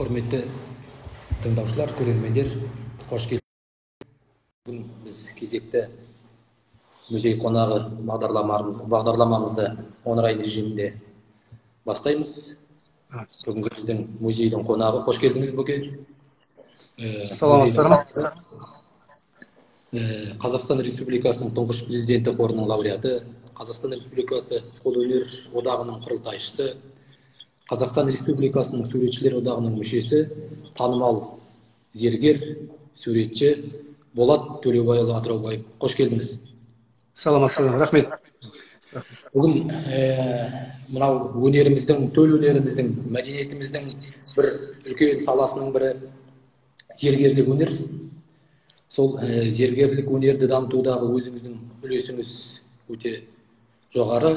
Құрметті тыңдаушылар, көрермендер, қош келдіңіз. Бүгін біз кезекті музей қонағы бағдарламамызды онлайн режимінде бастаймыз. Бүгінгі біздің музейдің қонағы, қош келдіңіз бүге. Саламатсыздар ма? Қазақстан Республикасының тұңғыш президенті қорының лауреаты, Қазақстан Республикасы қолөнер одағының құрылтайшысы, Қазақстан Республикасының суретшілер одағының мүшесі, танымал зергер, суретші Болат Төлеубайұлы Атыраубаев. Қош келдіңіз. Саламатсыздар, рахмет. Бүгін мынау өнеріміздің, төл өнеріміздің, мәдениетіміздің бір үлкен саласының бірі зергерлік өнер. Сол зергерлік өнерді дамытудағы өзіңіздің үлесіңіз өте жоғары.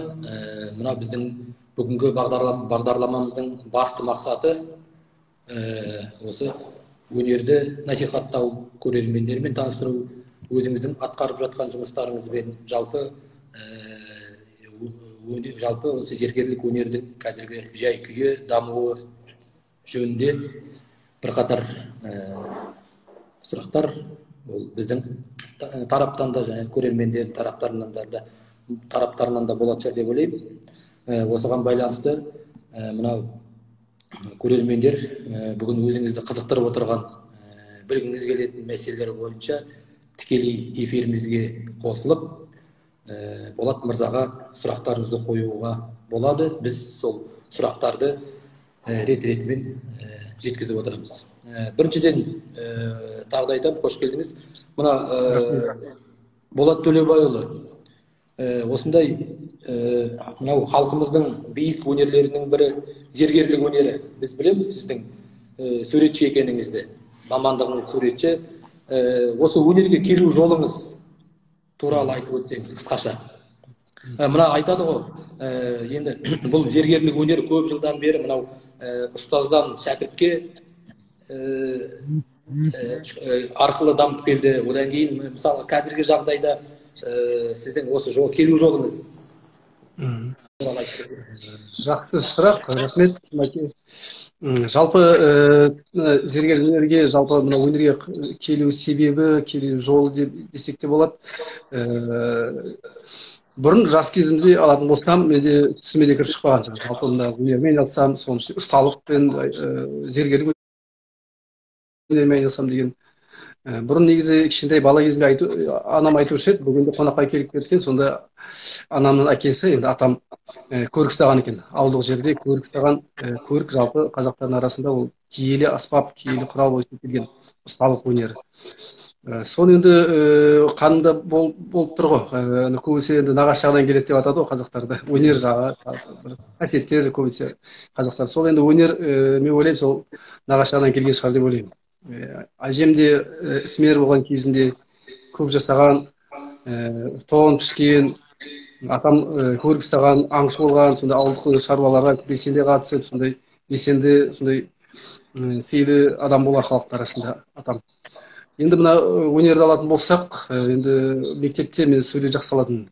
Мына біздің бүгінгі бағдарламамыздың басты мақсаты осы өнерді насихаттау, көрермендермен таныстыру, өзіңіздің атқарып жатқан жұмыстарыңызбен жалпы осы зергерлік өнердің қазіргі жай-күйі, дамуы жөнінде бірқатар сұрақтар, ол біздің тараптан да және көрермендер тараптарынан да болады шығар деп ойлаймын. Осыған байланысты мынау көрермендер бүгін өзіңізді қызықтырып отырған, білгіңіз келетін мәселелер бойынша тікелей эфирімізге қосылып, Болат мырзаға сұрақтарыңызды қоюға болады. Біз сол сұрақтарды рет-ретімен жеткізіп отырамыз. Біріншіден тағы да айтамын, қош келдіңіз. Мына Болат Төлеубайұлы, осындай мынау халқымыздың биік өнерлерінің бірі зергерлік өнері. Біз білеміз сіздің суретші екеніңізді, мамандығыңыз суретші. Осы өнерге келу жолыңыз туралы айтып өтсеңіз қысқаша. Мына айтады ғой, енді бұл зергерлік өнер көп жылдан бері мынау ұстаздан шәкіртке арқылы дамып келді. Одан кейін мысалы қазіргі жағдайда сіздің осы келу жолыңыз туралы айтып өтсеңіз. Жақсы сұрақ, рахмет. Жалпы зергерлік өнерге, жалпы мына өнерге келу себебі, келу жолы десек те болады. Бұрын жас кезімде алатын болсам, менде түсіме де кіріп шықпаған шығар. Жалпы мына өнермен айналысам, соның ішінде ұсталықпен, зергерлік өнермен айналысам деген. Бұрын негізі кішкентай бала кезімде анам айтушы еді, бүгінде қонаққа келіп кеткен, сонда анамның әкесі, енді атам көрік ұстаған екен. Ауылдық жерде көрік ұстаған, көрік жалпы қазақтардың арасында ол киелі аспап, киелі құрал болып келген ұсталық өнері. Соны енді қанында болып тұр ғой. Көбісі енді нағашы жағынан келеді деп атады ғой қазақтарда. Өнер жағы, қасиеттер көбісі қазақтар. Сол енді өнер, мен ойлаймын, сол нағашы жағынан келген шығар деп ойлаймын. Әжем де ісмер болған кезінде көп жасаған, тоғын пішкен, атам көрік ұстаған, аңшы болған, сондай ауылдық шаруаларға белсенді қатысып, сондай белсенді, сондай сейілі адам болған халықтың арасында атам. Енді мына өнерді алатын болсақ, енді мектепте мен сурет жақсы алатын.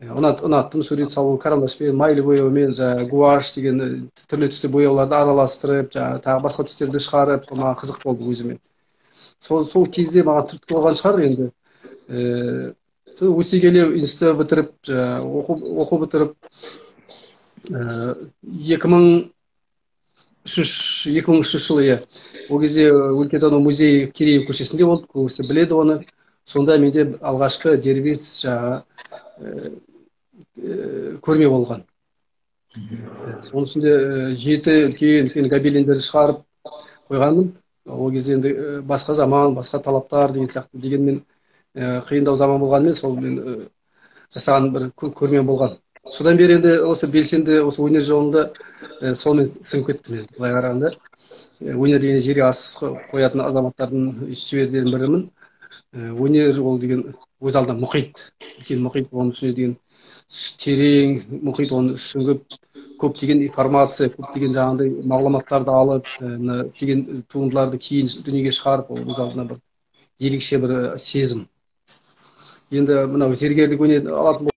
Ұнаттым сурет салу, карандашпен, майлы бояумен, гуаш деген түрлі түсті бояуларды араластырып, тағы басқа түстерді шығарып, маған қызық болды өзіме. Сол кезде маған түрткі болған шығар енді. Өсе келе институт бітіріп, оқу бітіріп, 2003 жылы, ол кезде өлкетану музейі Кереев көшесінде болды, көбісі біледі оны. Сонда менде алғашқы дербес көрме болған. Соның ішінде 7 үлкен гобелендерді шығарып қойғанмын. Ол кезде енді басқа заман, басқа талаптар деген сияқты, дегенмен қиындау заман болғанымен сол мен жасаған бір көрме болған. Содан бері енді осы белсенді осы өнер жолында солмен сіңіп кеттім мен. Былай қарағанда өнер деген жерге асыз қоятын азаматтардың шеберлерінің бірімін. Өнер ол деген өз алдына мұхит, үлкен мұхит, оның үстіне деген терең мұхит, оны сүңгіп көптеген информация, көптеген жаңағындай мағлұматтарды алып, деген туындыларды кейін дүниеге шығарып, ол өз алдына бір ерекше бір сезім. Енді мынау зергерлік өнер алатын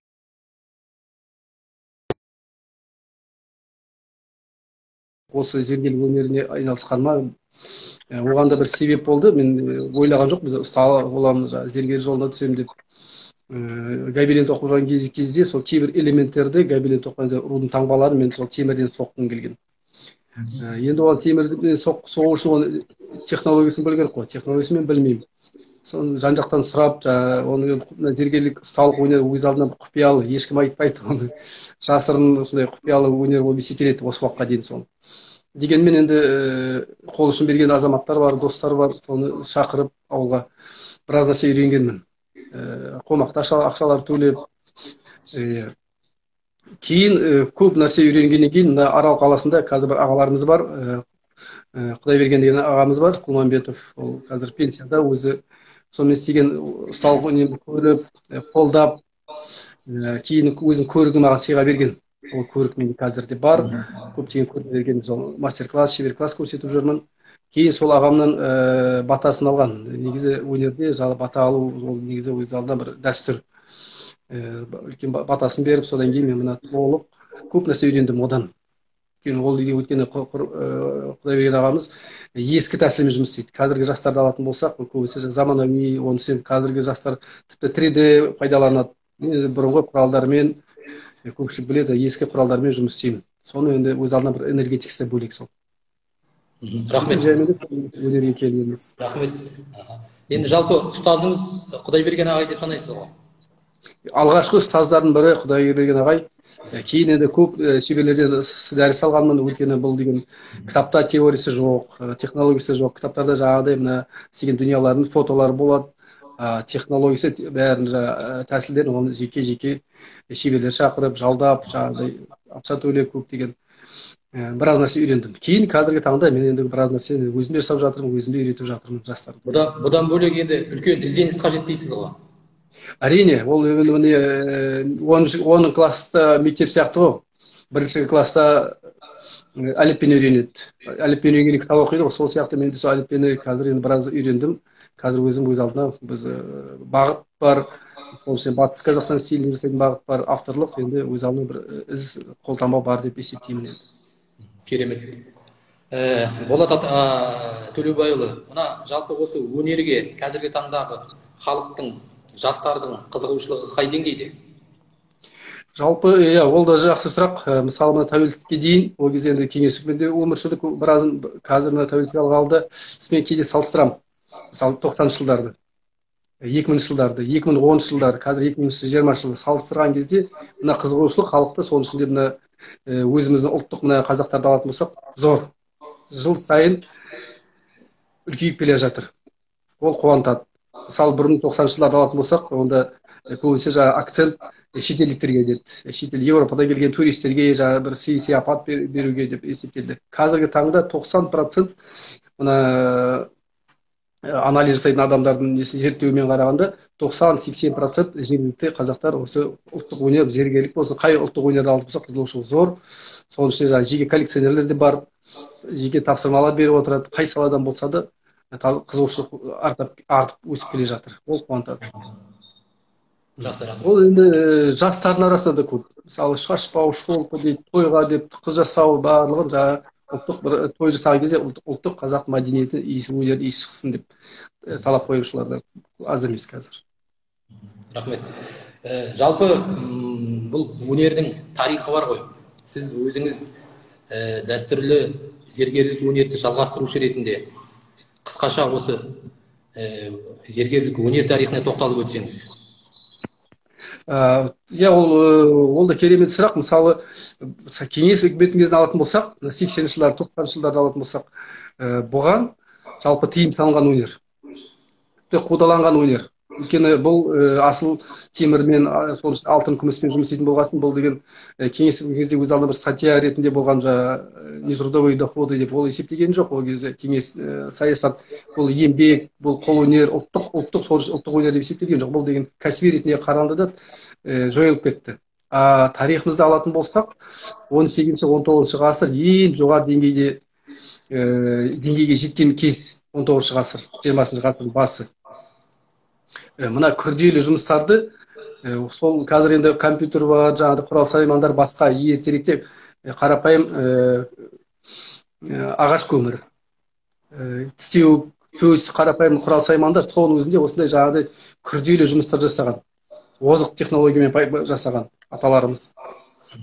осы зергерлік өнеріне айналысқаныма оған да бір себеп болды. Мен ойлаған жоқпын, біз ұста боламыз, зергер жолына түсемін деп. Гобелен тоқып жүрген кезде сол кейбір элементтерді гобелен тоқығанда рудың таңбаларын мен сол темірден соққым келген. Енді ол темірді соғу үшін оны технологиясын білу керек қой. Технологиясын мен білмеймін. Соны жан жақтан сұрап, оны зергерлік ұсталық өнер өз алдына құпиялы, ешкім айтпайды, оны жасырын сондай құпиялы өнер болып есептеледі осы уақытқа дейін. соны дегенмен енді қол ұшын берген азаматтар бар, достар бар, соны шақырып ауылға біраз нәрсе үйренгенмін. Қомақты ақшалар төлеп, кейін көп нәрсе үйренгеннен кейін мына Арал қаласында қазір бір ағаларымыз бар, Құдайберген деген ағамыз бар, Құлманбетов, ол қазір пенсияда, өзі сонымен істеген ұсталық өнерді көріп, қолдап, кейін өзінің көрігін маған сыйға берген. Ол көрік менде қазір де бар, көптеген көрерген мастер-класс, шебер-класс көрсетіп жүрмін. Кейін сол ағамнан батасын алған. Негізі өнерде бата алу, ол негізі өз алдына бір дәстүр. Үлкен батасын беріп, содан кейін мен мына болып көп нәрсе үйрендім одан. Ол өйткені Құдайберген ағамыз ескі тәсілмен жұмыс істейді. Қазіргі жастарды алатын болсақ, көбісі заманауи, оны сен қазіргі жастар тіпті 3D пайдаланады. Мен бұрынғы құралдармен, көпшілік біледі, ескі құралдармен жұмыс істеймін. Соны енді өз алдына бір энергетикасы бөлек сол. Рахмет. Өнерге келгенбіз. Рахмет. Енді жалпы ұстазыңыз Құдайберген ағай деп санайсыз ғой? Алғашқы ұстаздардың бірі Құдайберген ағай. Кейін енді көп шеберлерден дәріс алғанмын, өйткені бұл деген кітапта теориясы жоқ, технологиясы жоқ. Кітаптарда жаңағыдай мына істеген дүниелердің фотолары болады, технологиясы бәрін тәсілдерін оны жеке шеберлер шақырып, жалдап, жаңағыдай ақша төлеп көптеген біраз нәрсе үйрендім. Кейін қазіргі таңда мен енді біраз нәрсе өзім де жасап жатырмын, өзім де үйретіп жатырмын жастарды. Бұдан бөлек енді үлкен ізденіс қажет дейсіз ғой? Әрине, ол 10 класста мектеп сияқты ғой. 1 класста әліппені үйренеді. Әліппені үйренгенде кітап оқиды ғой, сол сияқты мен де сол әліппені қазір енді біраз үйрендім. Қазір өзім өз алдына біз бағыт бар, батыс Қазақстан стилінде жасайтын бағыт бар, авторлық, енді өз алдына бір із қолтаңба бар деп есептеймін енді. Керемет. Болат Төлеубайұлы, мына жалпы осы өнерге қазіргі таңдағы халықтың, жастардың қызығушылығы қай деңгейде? Жалпы, ол да жақсы сұрақ. Мысалы, мына тәуелсіздікке дейін, ол кезде енді кеңес үкіметінде өмір сүрдік, біразын қазір мына тәуелсіздік алғалы мен кейде салыстырамын. Мысалы, 90-шы жылдарды, 2000-ші жылдарды, 2010-ші жылдарды, қазір 2020 жылды салыстырған кезде, мына қызығушылық халықты, соның ішінде мына өзіміздің ұлттық мына қазақтарды алатын болсақ, зор. Жыл сайын үлкейіп келе жатыр. Ол қуантады. Мысалы, бұрын 90-шы жылдарды алатын болсақ, онда көбінесе акцент шетелдіктерге деді. Шетел Европадан келген туристерге бір сый-сияпат беруге деп есептелді. Қазіргі таңда 90% мына анализ жасайтын адамдардың зерттеуімен қарағанда 90-80% жергілікті қазақтар осы ұлттық өнер, зергерлік болсын, қай ұлттық өнерді алып болсақ, қызығушылығы зор. Соның ішінде жеке коллекционерлер де бар, жеке тапсырмалар беріп отырады. Қай саладан болса да қызығушылық артып өсіп келе жатыр. Ол қуантады. Ол енді жастардың арасында да көп. Мысалы, шашпау, шолпы дейді, тойға деп, қыз жасау барлығын жаңа ұлттық бір той жасаған кезде ұлттық қазақ мәдениеті өнерді иісі шықсын деп талап қоюшылар да аз емес қазір. Рахмет. Жалпы бұл өнердің тарихы бар ғой. Сіз өзіңіз дәстүрлі зергерлік өнерді жалғастырушы ретінде қысқаша осы зергерлік өнер тарихына тоқталып өтсеңіз. Ол да керемет сұрақ. Мысалы, кеңес үкіметінің кезін алатын болсақ, 80-ші жылдар, 90-ші жылдарды алатын болсақ, бұған жалпы тыйым салынған өнер, қудаланған өнер. Өйткені бұл асыл темірмен, алтын күміспен жұмыс істейтін болғасын, бұл деген кеңес кезде өз алдына бір статья ретінде болған нетрудовые доходы деп ол есептеген жоқ. Ол кезде кеңес саясат, бұл еңбек, бұл қолөнер, ұлттық өнер деп есептелген жоқ. Бұл деген кәсіби ретінде қаралды да жойылып кетті. Тарихымызды алатын болсақ, 18-19 ғасыр ең жоғары деңгейге жеткен кез 19 ғасыр, 20 ғасырдың басы. Мына күрделі жұмыстарды, сол қазір енді компьютер бар, жаңағы құрал саймандар басқа ертеректе қарапайым ағаш көмір, тістеуік, төс, қарапайым құрал саймандар соның өзінде осындай жаңағыдай күрделі жұмыстар жасаған, озық технологиямен жасаған аталарымыз.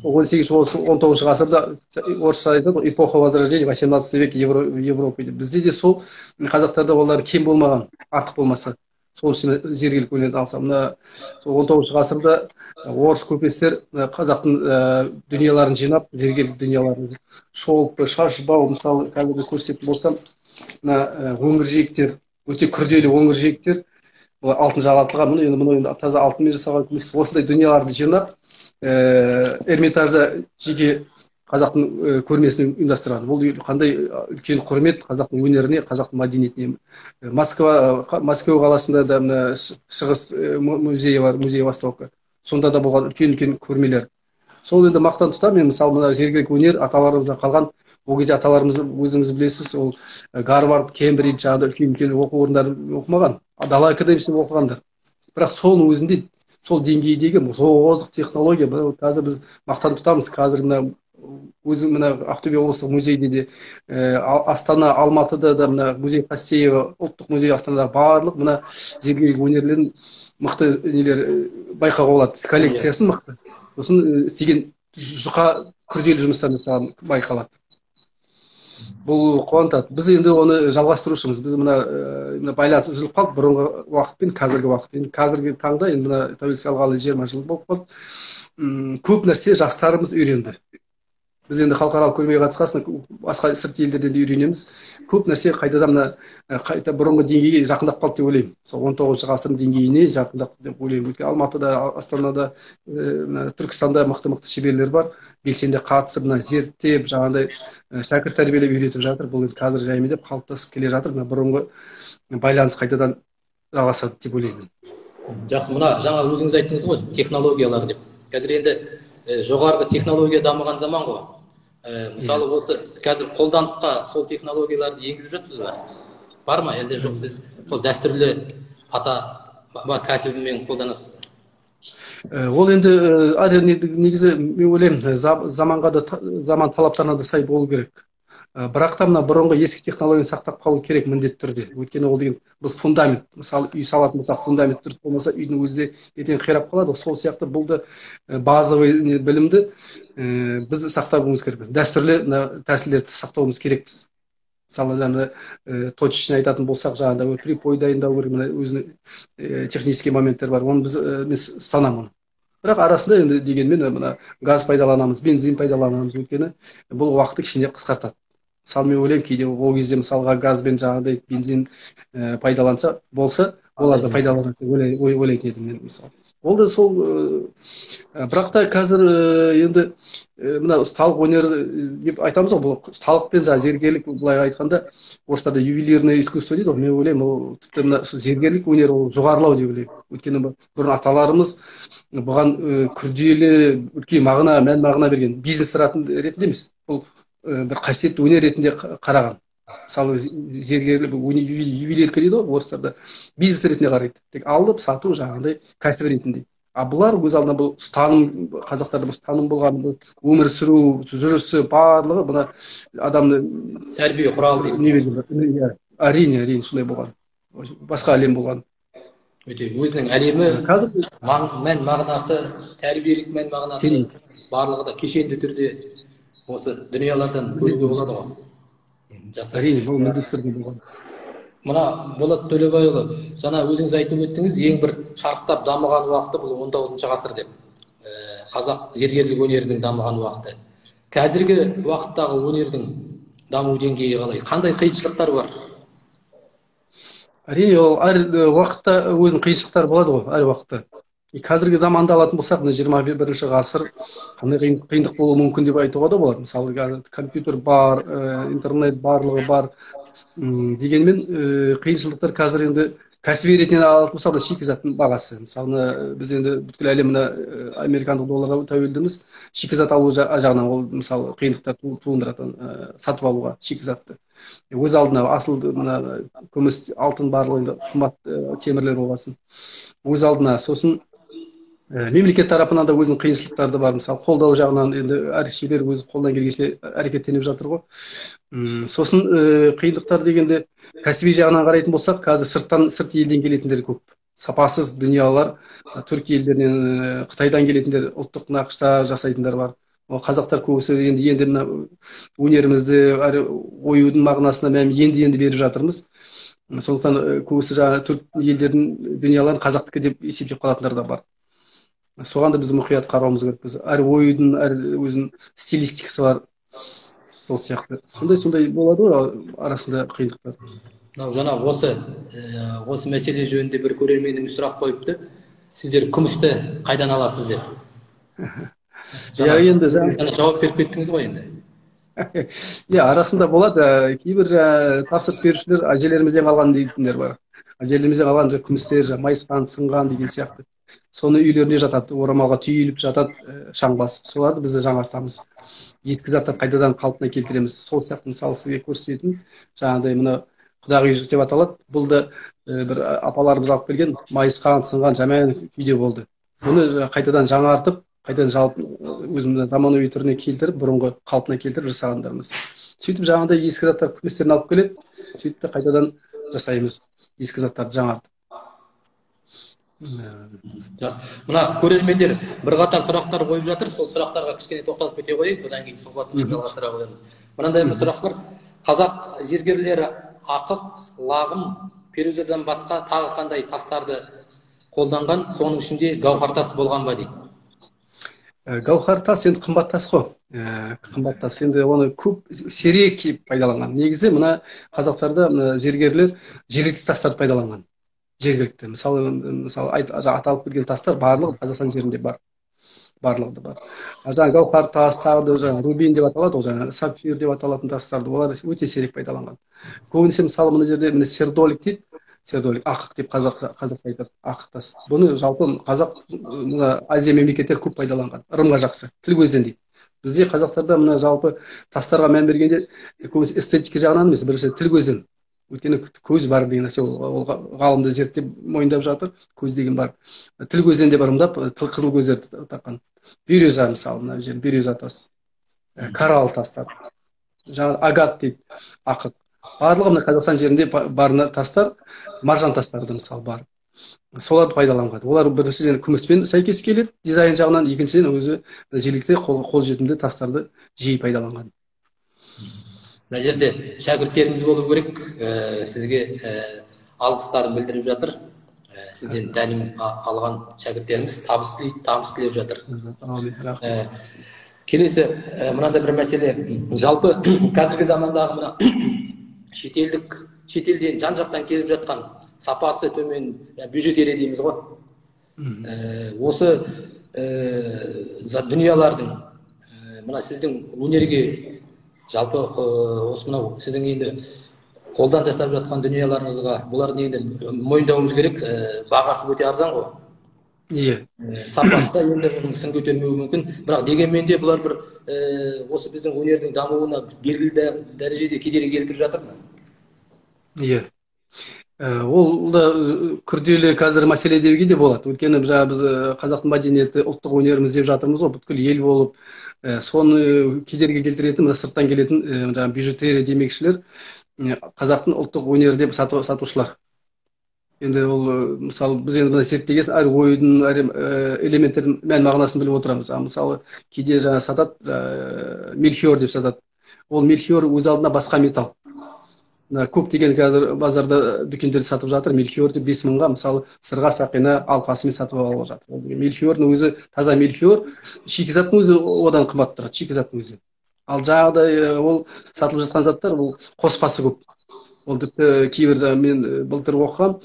18-інші 19-шы ғасырда орысша айтады ғой, эпоха возрождения, 18 век Европа деп. Бізде де сол қазақтарда олар кем болмаған, артық болмаса. Сол үшін зергерлік өнерді алсам, мына 19-шы ғасырда орыс көпестер қазақтың дүниеларын жинап, зергерлік дүниеларын, шолпы, шашбау, мысалы қазіргі көрсететін болсам, мына өңіржектер, өте күрделі өңіржектер, алтын жалатылған, мұны таза алтынмен жасалған күміс, осындай дүниеларды жинап, Эрмитажда жеке қазақтың көрмесін ұйымдастырған. Бұл қандай үлкен құрмет қазақтың өнеріне, қазақтың мәдениетіне. Москва қаласында да шығыс музейі бар, музей Востока. Сонда да болған үлкен көрмелер. Сол енді мақтан тұтамын. Мен мысалы мына зергерлік өнер аталарымыздан қалған. Ол кезде аталарымыз, өзіңіз білесіз, ол Гарвард, Кембридж жағы үлкен оқу орындарын оқымаған. Дала академиясында оқығандар. Бірақ соның өзінде сол деңгейдегі озық технология, қазір біз мақтан тұтамыз. Қазір мына Ақтөбе облыстық музейде де, Астана, Алматыда да мына музей Қастеева, ұлттық музей Астанада барлық мына зергерлік өнерлерін мықты нелер байқауға болады. Коллекциясын мықты. Сосын істеген жұқа күрделі жұмыстар жасаған байқалады. Бұл қуантады. Біз енді оны жалғастырушымыз. Біз мына байланыс үзіліп қалды бұрынғы уақыт пен қазіргі уақыт. Енді қазіргі таңда енді мына тәуелсіздік алғалы 20 жыл болып қалды. Көп нәрсе жастарымыз үйренді. Біз енді халықаралық көрмеге қатысқасын, басқа сырт елдерден де үйренеміз. Көп нәрсе қайтадан қайта бұрынғы деңгейге жақындап қалды деп ойлаймын. Сол 19-шы ғасырдың деңгейіне жақындап деп ойлаймын. Өйткені Алматыда, Астанада, Түркістанда мықты шеберлер бар. Белсенді қатысып, зерттеп, жаңағыдай шәкірт тәрбиелеп үйретіп жатыр. Бұл енді қазір жайымен деп қалыптасып келе жатыр. Бұрынғы байланыс қайтадан жалғасады деп ойлаймын. Жақсы, мына жаңа өзіңіз айттыңыз ғой, технологиялар деп. Қазір енді жоғарғы технология дамыған заман ғой. Мысалы осы қазір қолданысқа сол технологияларды енгізіп жатсыз ба? Бар ма? Әлде жоқ, сіз сол дәстүрлі кәсібімен қолданасыз ба? Ол енді негізі мен ойлаймын, заман талаптарына да сай болу керек. Бірақ та мына бұрынғы ескі технологияны сақтап қалу керек міндетті түрде. Өйткені ол деген бұл фундамент. Мысалы үй салатын болсақ, фундамент дұрыс болмаса, үйдің өзі ертең қирап қалады. Сол сияқты бұл да базовый білімді біз сақтауымыз керек. Дәстүрлі тәсілдерді сақтауымыз керекпіз. Мысалы жаңағы точечно айтатын болсақ, жаңағыда припой дайындау керек, мына өзінің технический моменттер бар. Оны мен ұстанамын. Бірақ арасында енді дегенмен мына газ пайдаланамыз, бензин пайдаланамыз. Өйткені бұл уақытты кішкене қысқартады. Мысалы мен ойлаймын, кейде ол кезде мысалға газ бен жаңағыдай бензин пайдаланса болса, оларды пайдаланады деп ойлайтын едім мен мысалы. Ол да сол, бірақ та қазір енді мына ұсталық өнер деп айтамыз ғой, бұл ұсталық пен зергерлік, былай айтқанда орыстарда ювелирное искусство дейді ғой. Мен ойлаймын, ол тіпті мына зергерлік өнер ол жоғарылау деп ойлаймын. Өйткені бұрын аталарымыз бұған күрделі, үлкен мағына, мән мағына берген, бизнес ретінде емес. Бұл бір қасиетті өнер ретінде қараған. Мысалы зергерлік ювелирка дейді ғой орыстарда, бизнес ретінде қарайды. Тек алып сату жаңағыдай кәсіп ретінде. Бұлар өз алдына бұл ұстаным, қазақтарда бұл ұстаным болған, өмір сүру, жүрісі барлығы бұна адамды тәрбие құралы дейді. Әрине сондай болған. Басқа әлем болған. Өте өзінің әлемі, мән мағынасы, тәрбиелік мән мағынасы барлығы да кешенді түрде осы дүниелерден көруге болады ғой. Әрине, бұл міндетті түрде болған. Мына Болат Төлебайұлы, жаңа өзіңіз айтып өттіңіз, ең бір шарықтап дамыған уақыты бұл 19-шы ғасыр деп. Қазақ зергерлік өнерінің дамыған уақыты. Қазіргі уақыттағы өнердің даму деңгейі қалай? Қандай қиыншылықтар бар? Әрине, ол әр уақытта өзінің қиыншылықтары болады ғой, әр уақытта. Қазіргі заманда алатын болсақ, 21-ші ғасыр қандай қиындық болуы мүмкін деп айтуға да болады. Мысалы, компьютер бар, интернет барлығы бар. Дегенмен қиыншылықтар қазір енді кәсіби ретінен алатын болсақ, шикізаттың бағасы. Мысалы, біз енді бүткіл әлемді американдық долларға тәуелдіміз. Шикізат алу жағынан ол мысалы қиындықтар туындыратын, сатып алуға шикізатты. Өз алдына асыл күміс, алтын барлығы қымбат темірлер болғасын. Өз алдына сосын мемлекет тарапынан да өзінің қиыншылықтары да бар. Мысалы, қолдау жағынан енді әр шебер өзі қолдан келгенше әрекеттеніп жатыр ғой. Сосын қиындықтар дегенде кәсіби жағынан қарайтын болсақ, қазір сырт елден келетіндер көп. Сапасыз дүниялар, түрік елдерінен, Қытайдан келетіндер, ұлттық нақышта жасайтындар бар. Қазақтар көбісі енді мына өнерімізді, оюдың мағынасына мән енді беріп жатырмыз. Сондықтан көбісі жаңа түрік елдердің дүнияларын қазақтікі деп есептеп қалатындар да бар. Соған да біз мұқият қарауымыз керекпіз. Әр ойдың, әр өзінің стилистикасы бар. Сол сияқты. Сондай болады ғой арасында қиындықтар. Жаңа осы мәселе жөнінде бір көрерменің сұрақ қойыпты. Сіздер күмісті қайдан аласыз деп. Енді жауап беріп кеттіңіз ғой енді. Арасында болады. Кейбір тапсырыс берушілер әжелерімізден қалған дейтіндер бар. Әжелерімізден қалған күмістер, майысқан, сынған деген сияқты. Соны үйлеріне жатады, орамалға түйіліп жатады, шаң басып. Соларды біз жаңартамыз. Ескі заттар қайтадан қалпына келтіреміз. Сол сияқты мысалы сізге көрсететін жаңағыдай мына құдағи жүзік деп аталады. Бұл да бір апаларымыз алып келген майысқан, сынған жаман күйде болды. Бұны қайтадан жаңартып, қайтадан жалпы өзіміздің заманауи түріне келтіріп, бұрынғы қалпына келтіріп жасағандарымыз. Сөйтіп жаңағыдай ескі заттар күмістерін алып келіп, сөйтіп қайтадан жасаймыз ескі заттарды жаңартып. Мына көрермендер бірқатар сұрақтар қойып жатыр. Сол сұрақтарға кішкене тоқталып кете қояйық, содан кейін сұхбатымызды жалғастыра қоямыз. Мынандай бір сұрақ бар. Қазақ зергерлері ақық, лағым, перузадан басқа тағы қандай тастарды қолданған, соның ішінде гауһар тас болған ба дейді. Гауһар тас енді қымбат тас қой. Қымбат тас енді оны көп сирек пайдаланған. Негізі мына қазақтарда зергерлер жергілікті тастарды пайдаланған. Жергілікті. Мысалы аталып келген тастар барлығы Қазақстан жерінде бар. Барлығы да бар. Жаңа гауһар тас, тағы да рубин деп аталады, жаңа сапфир деп аталатын тастарды олар өте сирек пайдаланған. Көбінесе мысалы мына жерде сердолик дейді. Сердолик, ақық деп қазақша айтады, ақық тас. Бұны жалпы қазақ Азия мемлекеттері көп пайдаланған. Ырымға жақсы, тіл көзден дейді. Бізде қазақтарда мына жалпы тастарға мән бергенде көбінесе эстетика жағынан емес, бірінші тіл көзден. Өйткені көз бар деген нәрсе, ол ғалымды зерттеп мойындап жатыр, көз деген бар. Тіл көзден де ырымдап, қызыл көздерді таққан. Береза мысалы, мына жер береза тас, коралл тастар, жаңағы агат дейді, ақық. Барлығы мына Қазақстан жерінде бар тастар, маржан тастарды мысалы бар. Соларды пайдаланған. Олар біріншіден күміспен сәйкес келеді, дизайн жағынан, екіншіден өзі жергілікті қолжетімді тастарды жиі пайдаланған. Мына жерде шәкірттеріңіз болу керек, сізге алғыстарын білдіріп жатыр. Сізден тәлім алған шәкірттеріңіз табыс тілеп жатыр. Келесі мынандай бір мәселе, жалпы қазіргі замандағы мына шетелден жан-жақтан келіп жатқан сапасы төмен бюджетері дейміз ғой. Осы дүниялардың мына сіздің өнерге жалпы осы мынау сіздің енді қолдан жасап жатқан дүниеларыңызға бұлардың енді мойындауымыз керек, бағасы өте арзан ғой. Иә. Сапасы да енді оның сын көтермеуі мүмкін, бірақ дегенмен де бұлар бір осы біздің өнердің дамуына белгілі дәрежеде кедергі келтіріп жатыр ма? Иә. Ол да күрделі қазір мәселе деуге де болады. Өйткені біз қазақтың мәдениеті, ұлттық өнеріміз деп жатырмыз ғой, бүткіл ел болып, соны кедергі келтіретін, сырттан келетін бюджетері демекшілер қазақтың ұлттық өнері деп сатушылар. Енді ол мысалы біз енді зерттеген әр ойдың, әр элементтердің мән мағынасын біліп отырамыз. Мысалы кейде сатады, мельхиор деп сатады. Ол мельхиор өз алдына басқа металл. Көп деген қазір базарда дүкендерде сатып жатыр. Мельхиорды 5.000-ға мысалы сырға, сақина, алқасымен сатып алып жатыр. Мельхиордың өзі таза мельхиор, шикізаттың өзі одан қымбат тұрады, шикізаттың өзі. Ал жаңағыдай ол сатылып жатқан заттар ол қоспасы көп. Ол тіпті кейбір мен былтыр оқығам,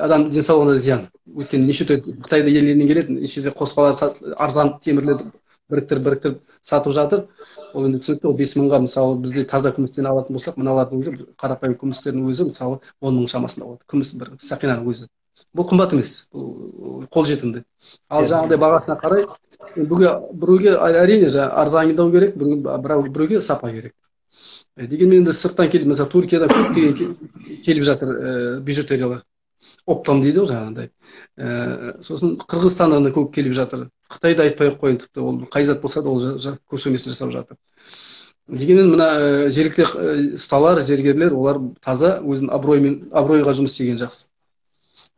адам денсаулығына зиян. Өйткені неше түрлі Қытайда елінен келеді, неше түрлі қоспалар арзан темірлерді біріктіріп сатып жатыр. Ол енді түсінікті, ол 5.000-ға мысалы бізде таза күмістен алатын болсақ, мыналардың өзі қарапайым күмістердің өзі мысалы 10.000 шамасында болады. Күміс бір сақинаның өзі. Бұл қымбат емес, бұл қолжетімді. Ал жаңағыдай бағасына қарай, біреуге әрине арзандау керек, біреуге сапа керек. Дегенмен енді сырттан келіп, мысалы Түркияда көптеген келіп жатыр бижутериялар. оптом дейді ғой жаңағындай. Сосын Қырғызстаннан да көп келіп жатыр. Қытайды айтпай ақ қояйын, тіпті ол қай зат болса да ол көшірмесін жасап жатыр. Дегенмен мына жергілікті ұсталар, зергерлер, олар таза өзінің абыройға жұмыс істеген жақсы.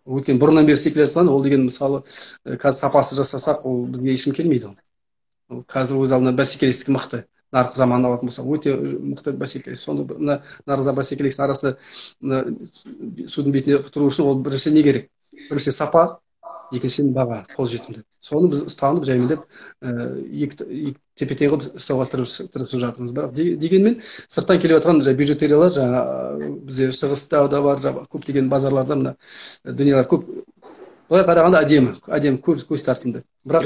Өйткені бұрыннан бері істеп келе жатқан, ол деген мысалы қазір сапасы жасасақ, ол бізге ешкім келмейді. Ол қазір өз алдына бәсекелестік мықты. Нарық заманын алатын болсақ, өте мықты бәсекелес. Соны мына нарық бәсекелестік арасында судың бетінде тұру үшін ол бірінші не керек? Бірінші сапа, екіншіден баға, қолжетімді. Соны біз ұстанып, жаймендеп, екі тепе-тең қылып ұстауға тырысып жатырмыз. Бірақ дегенмен сырттан келіп жатқан бижутериялар, жаңа бізде шығыста да бар, көптеген базарларда мына дүниелер көп. Былай қарағанда әдемі, көз тартымды. Бірақ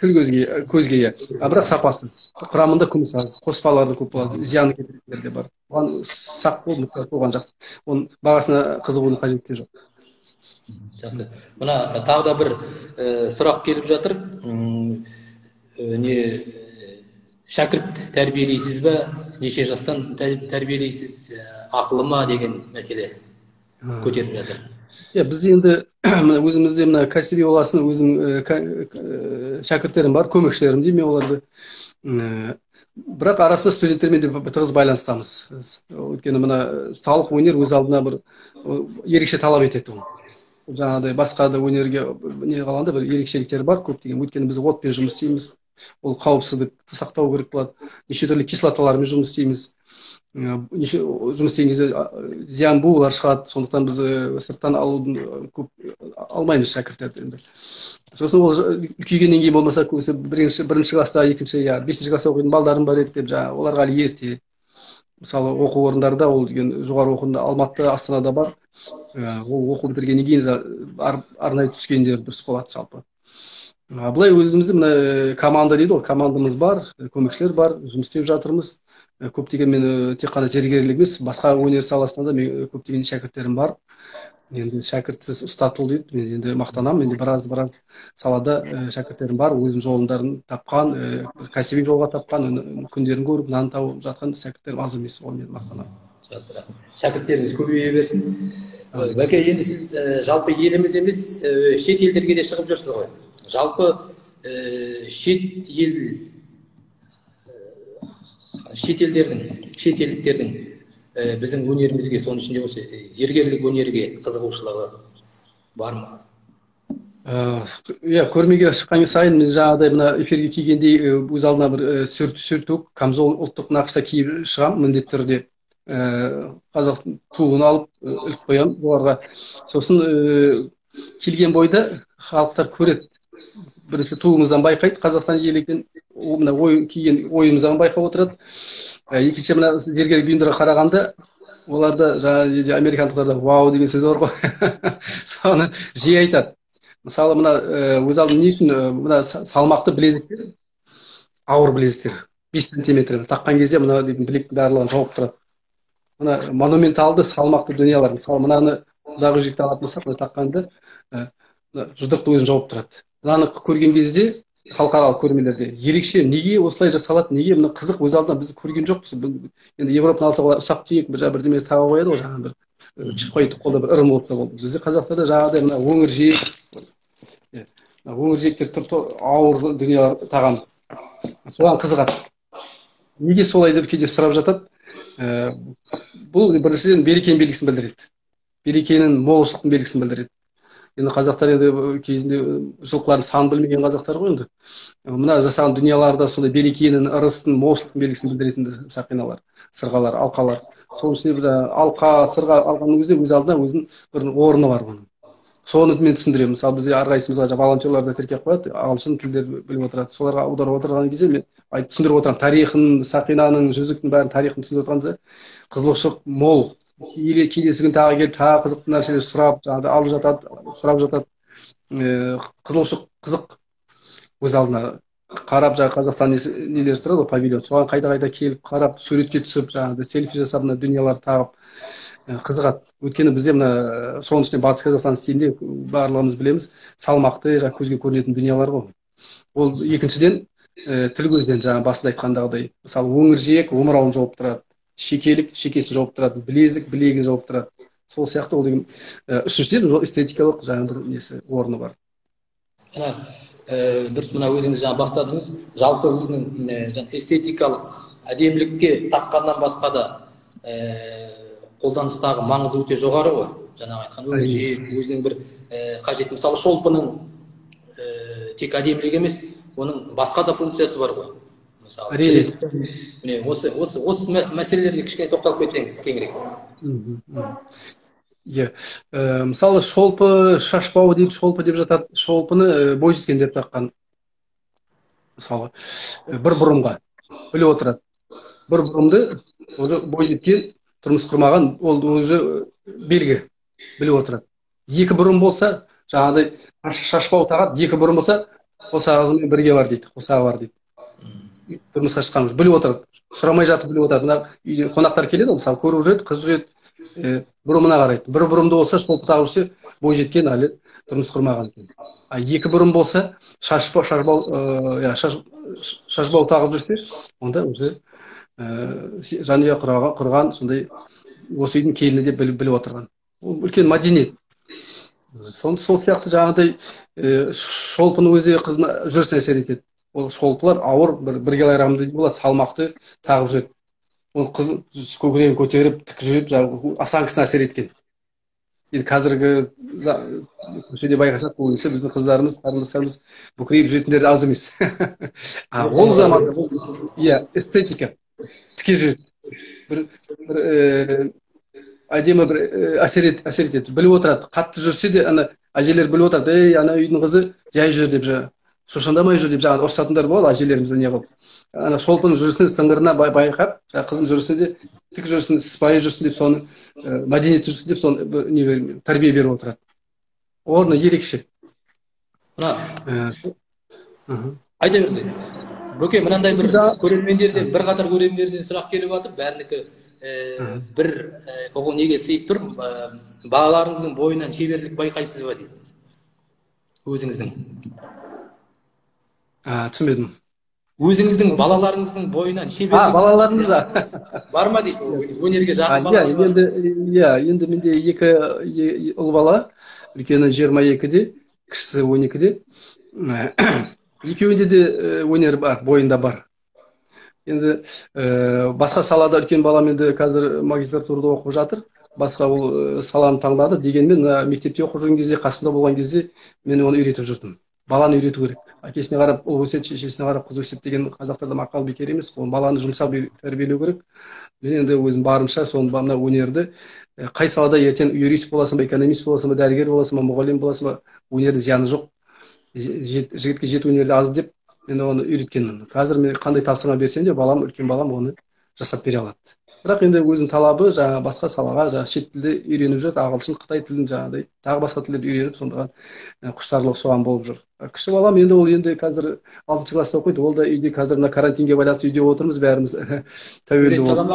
тіл көзге, бірақ сапасыз. Құрамында күміс аз, қоспаларды көп болады, зияны кететіндер де бар. Оған сақ болған жақсы. Оның бағасына қызығудың қажеті жоқ. Жақсы. Мына тағы да бір сұрақ келіп жатыр. Шәкірт тәрбиелейсіз бе? Неше жастан тәрбиелейсіз? Ақылы ма деген мәселе көтеріп жатыр. Біз енді өзімізде мына кәсіби боласын, өзім шәкірттерім бар, көмекшілерім деймін оларды. Бірақ арасында студенттермен де тығыз байланыстамыз. Өйткені мына ұсталық өнер өз алдына бір ерекше талап етеді. Жаңағыдай басқа да өнерге не қалғанда бір ерекшеліктері бар көптеген. Өйткені біз отпен жұмыс істейміз. Ол қауіпсіздікті сақтау керек болады. Неше түрлі кислоталармен жұмыс істейміз. Жұмыс істеген кезде зиян булар шығады. Сондықтан біз сырттан алмаймыз шәкірттерді. Сосын ол үлкейгеннен кейін болмаса көбісі бірінші класста, екінші, бесінші класста оқитын балдарым бар еді деп, оларға әлі ерте. Мысалы оқу орындарда, ол деген жоғары оқуда Алматы, Астанада бар. Ол оқу бітіргеннен кейін арнайы түскендер дұрыс болады жалпы. Былай өзімізде мына команда дейді ғой, командамыз бар, көмекшілер бар, жұмыс істеп жатырмыз. Көптеген мен тек қана зергерлік емес, басқа өнер саласында да көптеген шәкірттерім бар. Енді шәкіртсіз ұстатыл дейді, мен енді мақтанамын, енді біраз салада шәкірттерім бар, өзінің жолдарын тапқан, кәсіби жолға тапқан, күндерін көріп, нан тауып жатқан шәкірттерім аз емес, ол мен мақтанамын. Жақсы. Шәкірттеріңіз көбейе берсін. Бәке, енді сіз жалпы еліміз емес, шет елдерге де шығып жүрсіз ғой. Жалпы шетелдіктердің біздің өнерімізге, соның ішінде осы зергерлік өнерге қызығушылығы бар ма? Көрмеге шыққан сайын жаңағыдай мына эфирге келгендей өз алдына бір сүртук, камзол ұлттық нақышта киіп шығамын міндетті түрде. Қазақстан туын алып іліп қоямын жоғарға. Сосын келген бойда халықтар көреді. Бірінші туымыздан байқайды, Қазақстан ел екен, мына киген ойымыздан байқап отырады. Екінші мына зергерлік бұйымдарға қарағанда, оларда жаңағы американдықтарда вау деген сөз бар ғой. Соны жиі айтады. Мысалы мына өз алдына не үшін мына салмақты білезіктер, ауыр білезіктер, 5 сантиметр таққан кезде мына білектің барлығын жауып тұрады. Мына монументалды салмақты дүниелер, мысалы мынаны құдағы жекті алатын болсақ, таққанды жұдырықты өзін жауып тұрады. Мынаны көрген кезде халықаралық көрмелерде ерекше, неге осылай жасалады, неге мына қызық, өз алдына біз көрген жоқпыз. Енді Европаны алсақ, ұсақ түйек бірдеме таға қояды ғой, жаңағы бір шықпай қолда бір ырым болса болды. Бізде Қазақстанда жаңағыдай мына өңір жиектер ауыр дүниелер тағамыз. Соған қызығады. Неге солай деп кейде сұрап жатады. Бұл біріншіден берекенің белгісін білдіреді. Берекенің, молшылықтың белгісін білдіреді. Енді қазақтар енді кезінде жылқылардың санын білмеген қазақтар ғой енді. Мына жасаған дүниеларда сондай берекенің, ырыстың, молшылықтың белгісін білдіретін сақиналар, сырғалар, алқалар. Соның ішінде алқа, сырға алғанның өзінде өз алдына өзінің бір орны бар оның. Соны мен түсіндіремін. Мысалы бізде әрқайсымызға волонтерлар да тіркеп қояды, ағылшын тілдерді біліп отырады. Соларға аударып отырған кезде мен түсіндіріп отырамын. Тарихын, сақинаның, жүзіктің бәрін тарихын түсіндіріп отырғанда қызығушылық мол. Келесі күн тағы келіп, тағы қызықты нәрселер сұрап, алып жатады, сұрап жатады. Қызығушылық қызық өз алдына қарап, Қазақстан нелер тұрады, павильон. Соған қайда келіп, қарап, суретке түсіп, селфи жасап, дүниелер тағып қызығады. Өйткені бізде мына соның ішінде Батыс Қазақстан стилінде барлығымыз білеміз, салмақты, көзге көрінетін дүниелер ғой. Ол екіншіден тіл көзден басында айтқандағыдай, мысалы өңір жиек омырауын жауып тұрады. Шекелік шекесін жауып тұрады, білезік білегін жауып тұрады. сол сияқты ол деген үшіншіден ол эстетикалық жаңағы бір несі орны бар. Мына дұрыс, мына өзіңіз жаңа бастадыңыз, жалпы өзінің эстетикалық әдемілікке таққаннан басқа да қолданыстағы маңызы өте жоғары ғой. Жаңағы айтқан өзінің бір қажет. Мысалы шолпының тек әдемілік емес, оның басқа да функциясы бар ғой. Мысалы міне осы мәселелерге кішкене тоқталып кетсеңіз кеңірек. Иә, мысалы шолпы шашбауы дейді, шолпы деп жатады. Шолпыны бойжеткен деп таққан. Мысалы бір бұрымға біліп отырады. Бір бұрымды бойжеткен тұрмыс құрмаған, ол уже белгі біліп отырады. Екі бұрым болса, жаңағыдай шашбау тағады, екі бұрым болса, қосағымен бірге бар дейді, қосағы бар дейді. Тұрмысқа шыққан біліп отырады. Сұрамай жатып біліп отырады. Мына үйде қонақтар келеді, мысалы көріп жүреді, қыз жүреді, бұрымына қарайды. Бір бұрымды болса, шолпы тағып жүрсе, бойжеткен әлі тұрмыс құрмаған екен. Екі бұрым болса, шашбау тағып жүрсе, онда уже жанұя құрған, сондай осы үйдің келіні деп біліп отырған. Ол үлкен мәдениет. Сол сияқты жаңағыдай шолпының өзі қызына жүрісіне әсер етеді. Ол шолпылар ауыр, бір килограмм дейді болады, салмақты тағып жүреді. Ол қыз көкірегін көтеріп, тік жүріп, асаң кісіне әсер еткен. Енді қазіргі көшеде байқасақ, бұл есе біздің қыздарымыз, қарындастарымыз бүкірейіп жүретіндер аз емес. Ол заманда иә, эстетика, тіке жүреді. Бір әдемі бір әсер етеді, біліп отырады. Қатты жүрсе де, әжелер біліп отырады, ана үйдің қызы жай жүр деп, шошаңдамай жүр деп жаңағы ұрсатындар болады әжелерімізді не қылып. Шолпының жүрісіне сыңғырына байқап, қызын жүрісіне де тік жүрісін, сыпайы жүрсін деп, соны мәдениет жүрсін деп, соны тәрбие беріп отырады. Орны ерекше. Айта берді. Бөке, мынандай бір көрермендерден, бір қатар көрермендерден сұрақ келіп жатыр, бәрінікі бір оған неге сыйып тұр, балаларыңыздың бойынан шеберлік байқайсыз ба дейді. Өзіңіздің. Түсінбедім. Өзіңіздің балаларыңыздың бойынан шеберлік балаларымызда бар ма дейді, өнерге жақын балаларыңыз бар. Енді менде екі ұл бала, үлкені 22-де, кішісі 12-де. Екеуінде де өнер бар, бойында бар. Енді басқа салада үлкен балам енді қазір магистратурада оқып жатыр. Басқа ол саланы таңдады. Дегенмен мектепте оқып жүрген кезде, қасымда болған кезде мен оны үйретіп жүрдім. Баланы үйрету керек. Әкесіне қарап ұл өсет, шешесіне қарап қыз өсет деген қазақтарда мақал бекер емес. Баланы жұмсап тәрбиелеу керек. Мен енді өзім барымша соны мына өнерді қай салада ертең юрист боласың ба, экономист боласың ба, дәрігер боласың ба, мұғалім боласың ба, өнердің зияны жоқ. Жігітке жету өнерді аз деп мен оны үйреткенмін. Қазір мен қандай тапсырма берсем де, үлкен балам оны жасап бере алады. Бірақ енді өзінің талабы жаңа басқа салаға, шет тілді үйреніп жүр, ағылшын, қытай тілін жаңағыдай, тағы басқа тілдерді үйреніп, сондаған құштарлық соған болып жүр. Кіші балам енді ол енді қазір 6-шы класста оқиды. Ол да үйде қазір мына карантинге байланысты үйде отырмыз бәріміз тәуелді болып.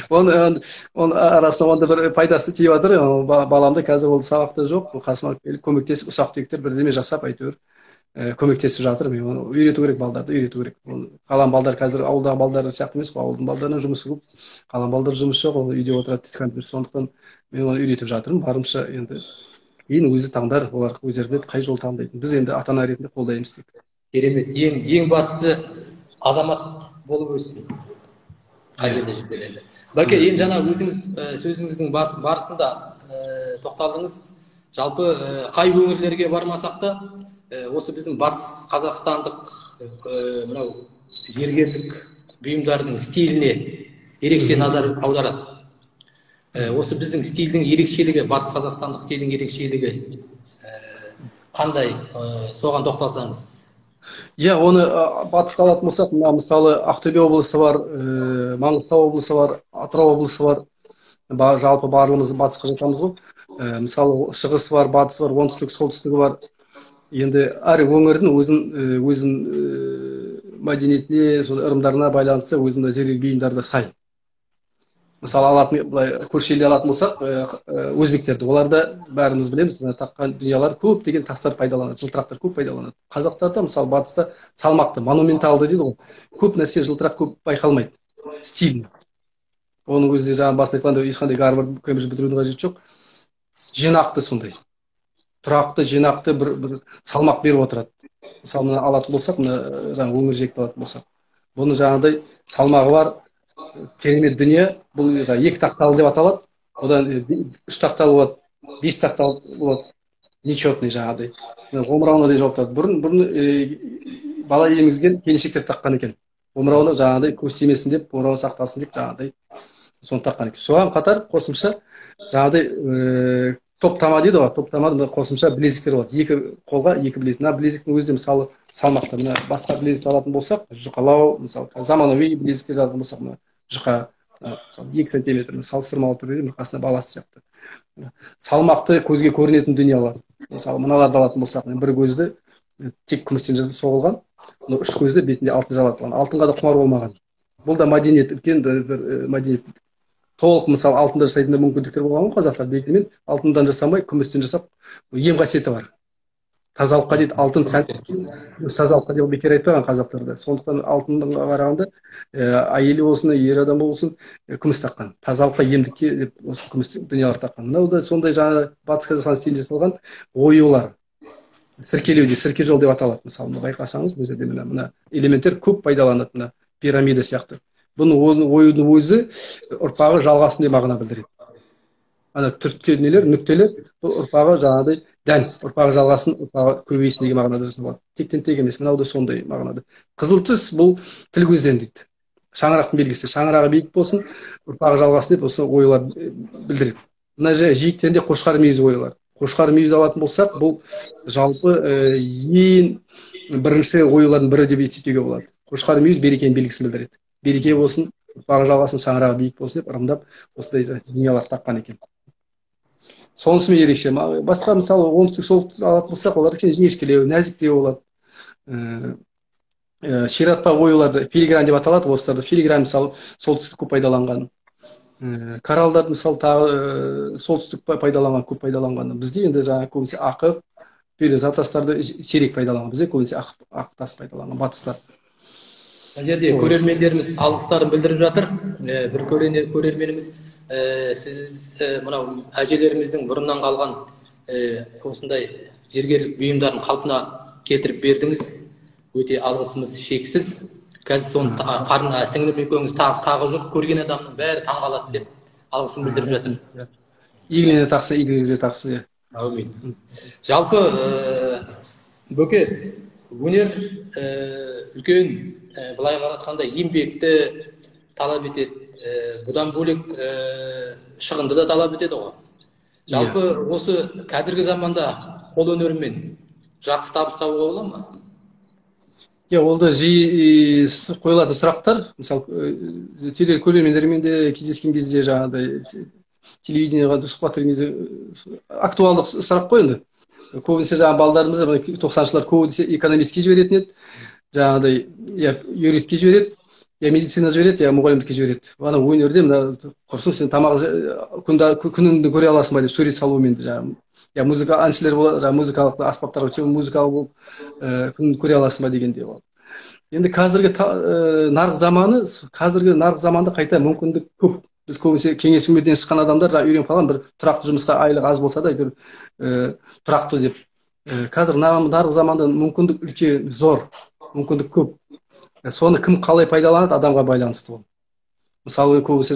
Оның арасында онда бір пайдасы тиіп жатыр. Баламда қазір ол сабақта жоқ, қасыма келіп көмектесіп ұсақ-түйектер бірдеме жасап әйтеуір көмектесіп жатыр. Мен оны үйрету керек, балдарды үйрету керек. Қалам балдар қазір ауылдағы балдар сияқты емес қой, ауылдың балдарының жұмысы көп. Қалам балдар жұмысы жоқ, ол үйде отырады, компьютер. Сондықтан мен оны үйретіп жатырмын. Барымша енді кейін өзі таңдар, олар өздері біледі қай жол таңдайтын. Біз енді ата-ана ретінде қолдаймыз дейді. Керемет. Ең бастысы азамат болып өссін. Қай жерде жүрсе. Бәке, енді жаңа өзіңіз сөзіңіздің барысында тоқталдыңыз. Жалпы қай өңірлерге бармасақ та, осы біздің батыс қазақстандық мынау зергерлік бұйымдардың стиліне ерекше назар аударады. Осы біздің стилдің ерекшелігі, батыс қазақстандық стилдің ерекшелігі қандай, соған тоқталсаңыз? Иә, оны батысқа алатын болсақ, мысалы Ақтөбе облысы бар, Маңғыстау облысы бар, Атырау облысы бар. Жалпы барлығымыз батысқа жатамыз ғой. Мысалы шығысы бар, батысы бар, оңтүстік, солтүстігі бар. Енді әр өңірдің өзін мәдениетіне, ырымдарына байланысты өзінің зергерлік бұйымдары да сай. Мысалы көрші елде алатын болсақ, өзбектерді, оларда бәріміз білеміз, таққан дүниелер көп деген тастар пайдаланады, жылтырақтар көп пайдаланады. Қазақтарда, мысалы батыста салмақты, монументалды дейді ғой, көп нәрсе жылтырақ көп байқалмайды, стиль. оның өзі жаңағы басында айтқандай ешқандай Гарвард Кембридж бітірудің қажеті жоқ. Жинақты сондай тұрақты жинақты бір салмақ беріп отырады. Мысалы мына алатын болсақ, мына жаңағы өңір жекті алатын болсақ, бұны жаңағыдай салмағы бар керемет дүние. Бұл екі тақталы деп аталады. Одан үш тақталы болады, бес тақталы болады, нечетный жаңағыдай. Омырауына дейін жауап тұрады. Бұрын бала емізген келіншектер таққан екен. Омырауына жаңағыдай көз тимесін деп, омырауы сақтасын деп жаңағыдай соны таққан екен. Соған қатар қосымша жаңағыдай топтама дейді ғой, топтамада қосымша білезіктер болады. Екі қолға екі білезік. Мына білезіктің өзі мысалы салмақты. Мына басқа білезік алатын болсақ, жұқалау, мысалы заманауи білезіктер алатын болсақ, мына жұқа мысалы 2 сантиметр салыстырмалы түрде қасында баласы сияқты. Салмақты көзге көрінетін дүниелер. Мысалы мыналарды алатын болсақ, бір көзді тек күмістен соғылған, үш көзді бетінде алтын жалатылған. Алтынға да құмар болмаған. Бұл да мәдениет, үлкен бір мәдениет. Толық мысалы алтында жасайтын мүмкіндіктер болған ғой қазақтар. Дегенмен алтындан жасамай, күмістен жасап, ем қасиеті бар. Тазалыққа дейді, алтын сән, тазалыққа деп бекер айтпаған қазақтарда. Сондықтан алтынға қарағанда әйелі болсын, ер адам болсын, күміс таққан. Тазалыққа, емдікке деп осы күміс дүниелер таққан. Мынау да сондай жаңа Батыс Қазақстан стилінде жасалған оюлар. Сіркелеуде, сірке жол деп аталады. Мысалы, байқасаңыз, бұл жерде мына элементтер көп пайдаланады, мына пирамида сияқты. Бұның оюдың өзі ұрпағы жалғасын деп мағына білдіреді. Ана түрткен нелер, нүктелер, бұл ұрпағы жаңағыдай дән, ұрпағы жалғасын, ұрпағы көбейсін деген мағынада жасалады. Тектен тек емес, мынау да сондай мағынада. Қызыл түс бұл тіл көзден дейді. Шаңырақтың белгісі. Шаңырағы биік болсын, ұрпағы жалғасын деп осы оюлар білдіреді. Мына жиектен де қошқар мүйіз оюлар. Қошқар мүйіз алатын болсақ, бұл жалпы ең бірінші оюлардың бірі деп есептеуге болады. Қошқар мүйіз берекенің белгісін білдіреді. Береке болсын, ұрпағы жалғасын, шаңырағы биік болсын деп ырымдап осындай дүниелер таққан екен. Сонысымен ерекше. Басқа мысалы оңтүстік солтүстік алатын болсақ, олар жіңішкелеу, нәзіктеу болады. Ширатпа оюларды филигран деп аталады. Осыларды филигран мысалы солтүстік көп пайдаланған. Коралдар мысалы тағы солтүстік пайдаланған, көп пайдаланған. Бізде енді жаңа көбінесе ақық, перизат тастарды сирек пайдаланған. Бізде көбінесе ақ тас пайдаланған, батыстар. Бұл жерде көрермендеріміз алғыстарын білдіріп жатыр. Бір көрерменіміз сіз мынау әжелеріміздің бұрыннан қалған осындай зергерлік бұйымдарын қалпына келтіріп бердіңіз. Өте алғысымыз шексіз. Қазір соны қарына сіңіліп екеуіңіз тағы жоқ, көрген адамның бәрі таңғалады деп алғысын білдіріп жатыр. Игіліне тақсы, игіліңізге тақсы. Әумин. Жалпы Бөке, өнер үлкен былай қаратқанда еңбекті талап етеді. Бұдан бөлек шығынды да талап етеді ғой. Жалпы осы қазіргі заманда қол өнерімен жақсы табыс табуға бола ма? Ол да жиі қойылатын сұрақтар. Мысалы, көрермендермен де кездескен кезде жаңағыдай телевидениеға сұхбат берген кезде актуалдық сұрақ қой енді. Көбінесе жаңағы балдарымыз 90-жылдар көбінесе экономистке жіберетін еді. Жаңағыдай юристке жібереді, медицина жібереді, мұғалімдікке жібереді. Ана өнерде құрсын сен тамақ күніңді көре аласың ба деп сурет салуымен музыка әншілер болады, музыкалық аспаптар музыкалық болып күніңді көре аласың ба дегенде болады. Енді қазіргі нарық заманда қайта мүмкіндік көп. Біз көбінесе кеңес үкіметінен шыққан адамдар үйреніп қалған, бір тұрақты жұмысқа айлық аз болса да тұрақты деп. Қазір нарық заманда мүмкіндік үлкен, зор, мүмкіндік көп. Соны кім қалай пайдаланады, адамға байланысты ол. Мысалы, көбісі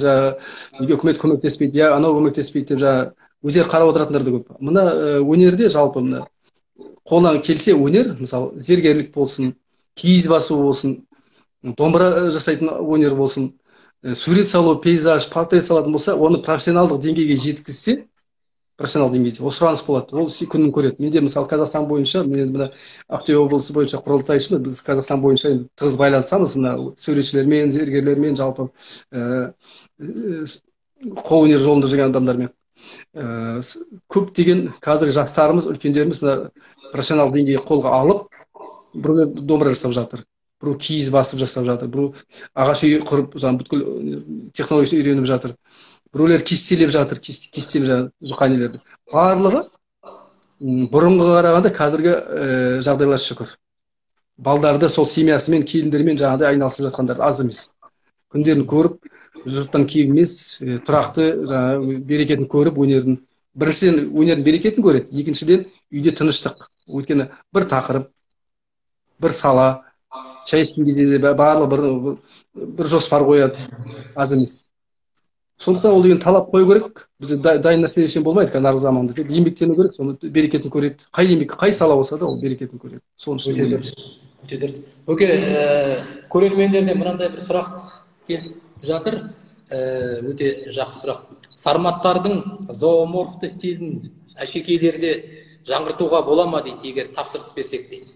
үкімет көмектеспейді, анау көмектеспейді деп өздері қарап отыратындар да көп. Мына өнерде жалпы қолдан келсе өнер, мысалы, зергерлік болсын, киіз басу болсын, домбыра жасайтын өнер болсын, сурет салу, пейзаж, портрет салатын болса, оны профессионалдық деңгейге жеткізсе, профессионал деңгейде, ол сұраныс болады, ол күнін көреді. Менде мысалы Қазақстан бойынша, мен мына Ақтөбе облысы бойынша құрылтайшымын, біз Қазақстан бойынша тығыз байланысамыз, мына суретшілермен, зергерлермен, жалпы қол өнер жолында жүрген адамдармен. Көптеген қазіргі жастарымыз, үлкендеріміз профессионал деңгейге қолға алып, біреулер домбыра жасап жатыр, біреу киіз басып жасап жатыр, біреу ағаш үй құрып, бүткіл технологиясын үйреніп жатыр, біреулер кестелеп жатыр, жұқа нелерді. Барлығы бұрынғы қарағанда қазіргі жағдайлар шүкір. Балдарды сол семьясымен, келіндермен жаңағыдай айналысып жатқандар аз емес. Күндерін көріп, жұрттан кем емес, тұрақты жаңағы берекетін көріп, өнердің біріншіден өнердің берекетін көреді, екіншіден үйде тыныштық. Өйткені бір тақырып, бір сала, шай ішкен кезде де барлығы бір жоспар қояды, аз емес. Сондықтан ол деген талап қою керек. Бізде дайын нәрсе үшін болмайды, қазіргі заманда. Тек еңбектену керек, соны берекетін көреді. Қай еңбек, қай сала болса да ол берекетін көреді. Соның үшін Өте дұрыс. Өте дұрыс. Оке, көрермендерден мынандай бір сұрақ келіп жатыр. Өте жақсы сұрақ. Сарматтардың зооморфты стилін әшекейлерде жаңғыртуға бола ма дейді, егер тапсырыс берсек дейді.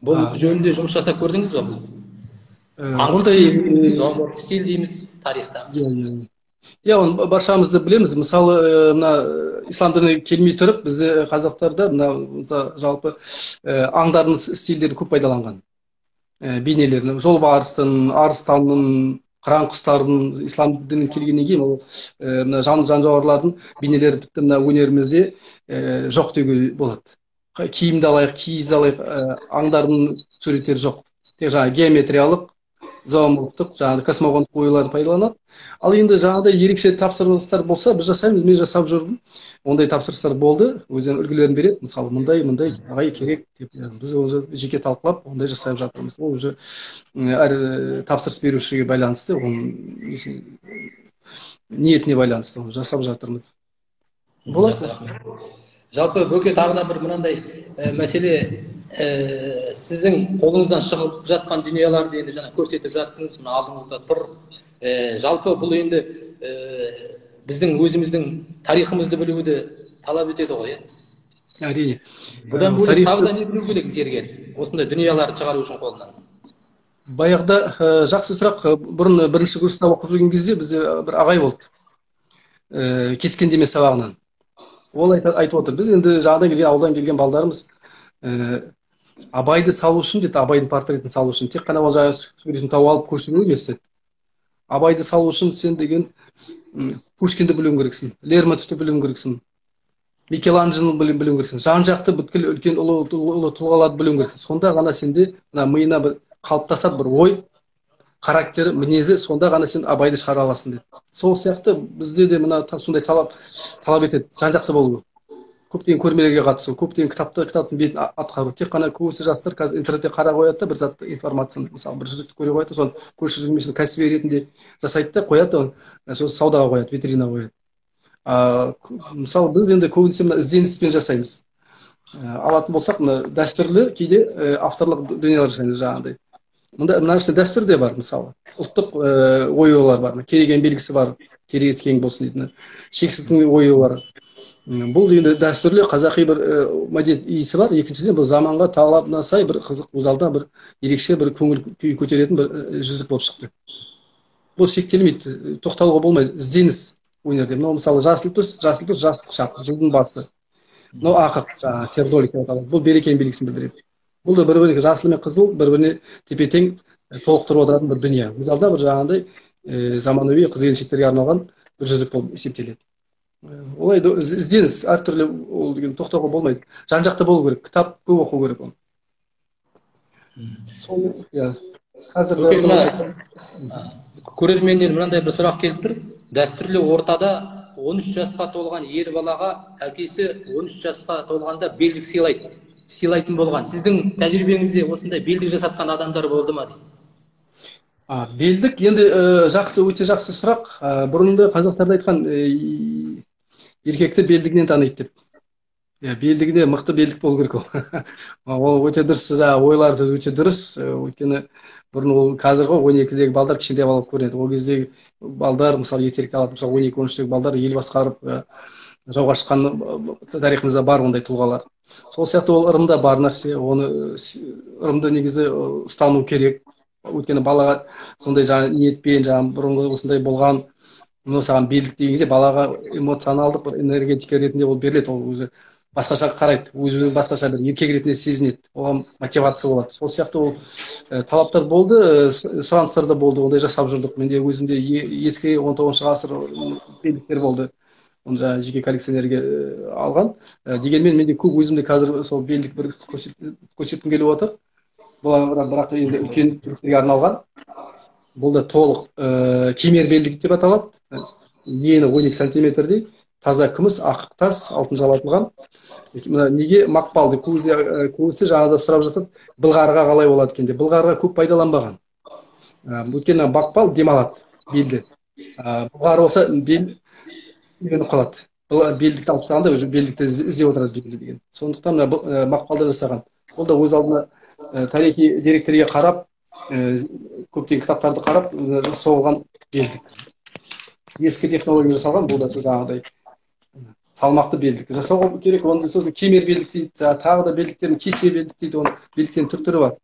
Бұл жөнінде жұмыс жасап көрдіңіз ба бұл? Зооморфты стиль дейміз тарихта. Оны баршамызды білеміз. Мысалы, мына ислам діні келмей тұрып, бізде қазақтарда мына жалпы аңдардың стильдері көп пайдаланған. Бейнелерін, жолбарыстың, арыстанның, қыран құстардың ислам дініне келгеннен кейін ол мына жан-жануарлардың бейнелері тіпті мына өнерімізде жоқ деуге болады. Киімді алайық, киізді алайық, аңдардың суреттері жоқ. Тек жаңағы геометриялық, зооморфтық, жаңағы космогондық ойларды пайдаланады. Ал енді жаңағыдай ерекше тапсырыстар болса, біз жасаймыз, мен жасап жүрдім. Ондай тапсырыстар болды, өздерінің үлгілерін береді. Мысалы, мындай ағай керек деп, біз өзі жеке талқылап, ондай жасап жатырмыз. Ол уже әр тапсырыс берушіге байланысты, оның ниетіне байланысты, оны жасап жатырмыз. Болады. Жалпы Бөке, тағы да бір мынандай мәселе, сіздің қолыңыздан шығып жатқан дүниелерді енді жаңа көрсетіп жатсыңыз, мына алдыңызда тұр. Жалпы бұл енді біздің өзіміздің тарихымызды білуді талап етеді ғой, әрине. Бұдан бөлек тағы да не білу керек зергер, осындай дүниелерді шығару үшін қолынан? Баяғыда жақсы сұрақ. Бұрын бірінші курста оқып жүрген кезде бізде бір ағай болды, кескендеме сабағынан. Ол айтып отыр, біз енді жағдан келген, ауылдан келген балдарымыз Абайды салу үшін дейді, Абайдың портретін салу үшін тек қана ол жаңа суретін тауып алып көшіру емес деді. Абайды салу үшін сен деген Пушкинді білуің керексің, Лермонтовты білуің керексің, Микеланджелоны білуің керексің, жан-жақты бүткіл үлкен ұлы тұлғаларды білуің керексің. Сонда ғана сенде миына бір қалыптасады бір ой, характері, мінезі, сонда ғана сен Абайды шығара аласың деді. Сол сияқты бізде де мына сондай талап етеді, жан-жақты болу. Көптеген көрмелерге қатысу, көптеген кітаптың бетін атқару. Тек қана көбісі жастар қазір интернетте қара қояды да, бір затты информацияны, мысалы, бір жүзікті көре қояды, соны көшірілмесін кәсіби ретінде жасайды да қояды, сосын саудаға қояды, витрина қояды. Мысалы, біз енді көбінесе ізденіспен жасаймыз. Алатын болсақ, дәстүрлі кейде авторлық дүниелер жасаймыз жаңағыдай. Мына нәрсе дәстүр де бар, мысалы. Ұлттық оюлар бар, кереген белгісі бар, керегесі кең болсын дейтін. Шексіздің ойы бар. Бұл енді дәстүрлі қазақи бір мәдениет иісі бар. Екіншіден бұл заманға талабына сай бір қызық, өзалда бір ерекше бір көңіл күй көтеретін бір жүзік болып шықты. Бұл шектелмейді, тоқталуға болмайды. Ізденіс өнерде. Мынау мысалы жасыл түс, жастық шақ, жылдың басы. Мынау ақық, жаңағы сердолик деп аталады. Бұл берекенің белгісін білдіреді. Бұл да бір-біріне жасыл мен қызыл, бір-біріне тепе-тең толықтырып отыратын бір дүние. Мысалда бір жаңағындай заманауи қыз-келіншектерге арналған бір жүзік болып есептеледі. Олай ізденіс әртүрлі, ол деген тоқтауға болмайды. Жан-жақты болу керек, кітап көп оқу керек оны. Көрерменнен мынандай бір сұрақ келіп тұр. Дәстүрлі ортада 13 жасқа толған ер балаға әкесі 13 жасқа толғанда белдік сыйлайтын болған. Сіздің тәжірибеңізде осындай белдік жасатқан адамдар болды ма дейді? Белдік енді өте жақсы сұрақ. Бұрында қазақтарда айтқан еркекті белдігінен таниды деп. Белдігіне мықты белдік болу керек ол. Ол өте дұрыс, ойларды өте дұрыс. Өйткені бұрын ол қазіргі 12-дегі балдар кішкентай балап көрінеді. Ол кездегі балдар, мысалы ертеректе алатын, мысалы 12-13-дегі балдар ел басқарып, жауға шыққан тарихымызда бар ондай тұлғалар. Сол сияқты ол ырымда бар нәрсе, оны ырымды негізі ұстану керек. Өйткені балаға сондай жаңа ниетпен, жаңа бұрынғы осындай болған, мынау саған белдік деген кезде балаға эмоционалдық бір энергетика ретінде ол беріледі. Ол өзі басқаша қарайды, өзі басқаша бір еркек ретінде сезінеді, оған мотивация болады. Сол сияқты ол талаптар болды, сұраныстар да болды, ондай жасап жүрдік. Менде өзімде ескі 19 ғасыр белдіктер болды. Оны жаңа жеке коллекционерге алған. Дегенмен менде көп өзімде қазір сол белдік бір көрсеткім келіп отыр. Бұл бірақ енді үлкен жігіттерге арналған. бұл да толық кемер белдік деп аталады. Ені 12 сантиметрдей таза күміс, ақ тас, алтын жалатылған. Неге мақпалды көбісі жаңада сұрап жатады, былғарыға қалай болады екен деп. Былғарыға көп пайдаланбаған. Өйткені мақпал демалады белді. Былғары болса бел үйреніп қалады. Белдікті алып тастағанда уже белдікті іздеп отырады белді деген. Сондықтан мақпалды жасаған. Ол да өз алдына тарихи деректерге қарап, көптеген кітаптарды қарап соғылған белдік. Ескі технология жасалған, бұл да жаңағыдай салмақты белдік жасауға керек. Оның сосын кемер белдік дейді, тағы да белдіктердің кесе белдік дейді, оның белдіктердің түр-түрі бар.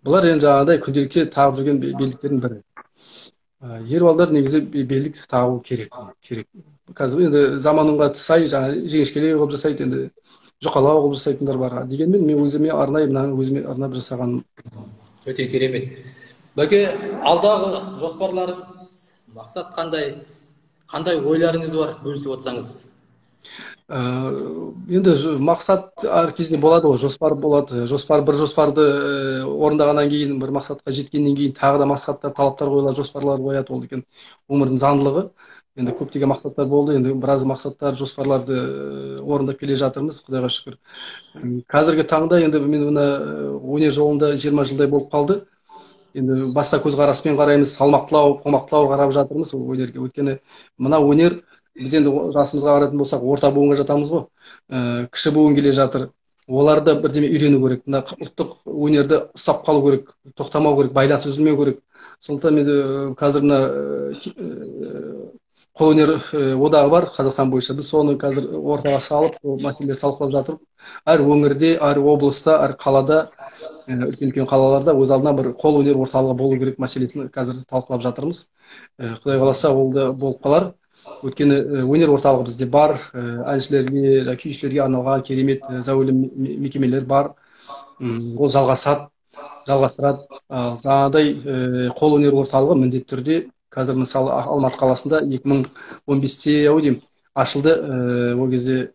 Бұлар енді жаңағыдай күнделікке тағып жүрген белдіктердің бірі. Ер балдар негізі белдік тағу керек. Қазір енді заманға сай жіңішкелеу қылып жасайды, енді жұқалау қылып жасайтындар бар. Дегенмен мен өзіме арнап жасаған. Өте керемет. Бәке, алдағы жоспарларыңыз, мақсат қандай ойларыңыз бар, бөлісіп отырсаңыз? Енді мақсат әр кезде болады ғой, жоспар болады. Бір жоспарды орындағаннан кейін, бір мақсатқа жеткеннен кейін тағы да мақсаттар, талаптар қойылады, жоспарлар қояды. Ол деген өмірдің заңдылығы. Енді көптеген мақсаттар болды, енді біраз мақсаттар, жоспарларды орындап келе жатырмыз, Құдайға шүкір. Қазіргі таңда енді мен мына өнер жолында 20 жылдай болып қалды. Енді басқа көзқараспен қараймыз, салмақтылау, қомақтылау қарап жатырмыз ол өнерге. Өйткені мына өнер, біз енді жасымызға қарайтын болсақ, орта буынға жатамыз ғой. Кіші буын келе жатыр. Оларды бірдеме үйрену керек. Мына ұлттық өнерді ұстап қалу керек, тоқтамау керек, байланыс үзілмеу керек. Сондықтан мен қазір мына қолөнер одағы бар Қазақстан бойынша. Біз соны қазір ортаға салып, мәселелерді талқылап жатырмыз. Әр өңірде, әр облыста, әр қалада, үлкен қалаларда өз алдына бір қолөнер орталығы болу керек мәселесін қазір талқылап жатырмыз. Құдай қаласа, ол да болып қалар. Өйткені өнер орталығы бізде бар, әншілерге, күйшілерге арналған керемет зәулім мекемелер бар. Ол жалғастырады. Жаңағыдай қолөнер орталығы міндетті түрде қазір мысалы Алматы қаласында 2015-те ашылды. Ол кезде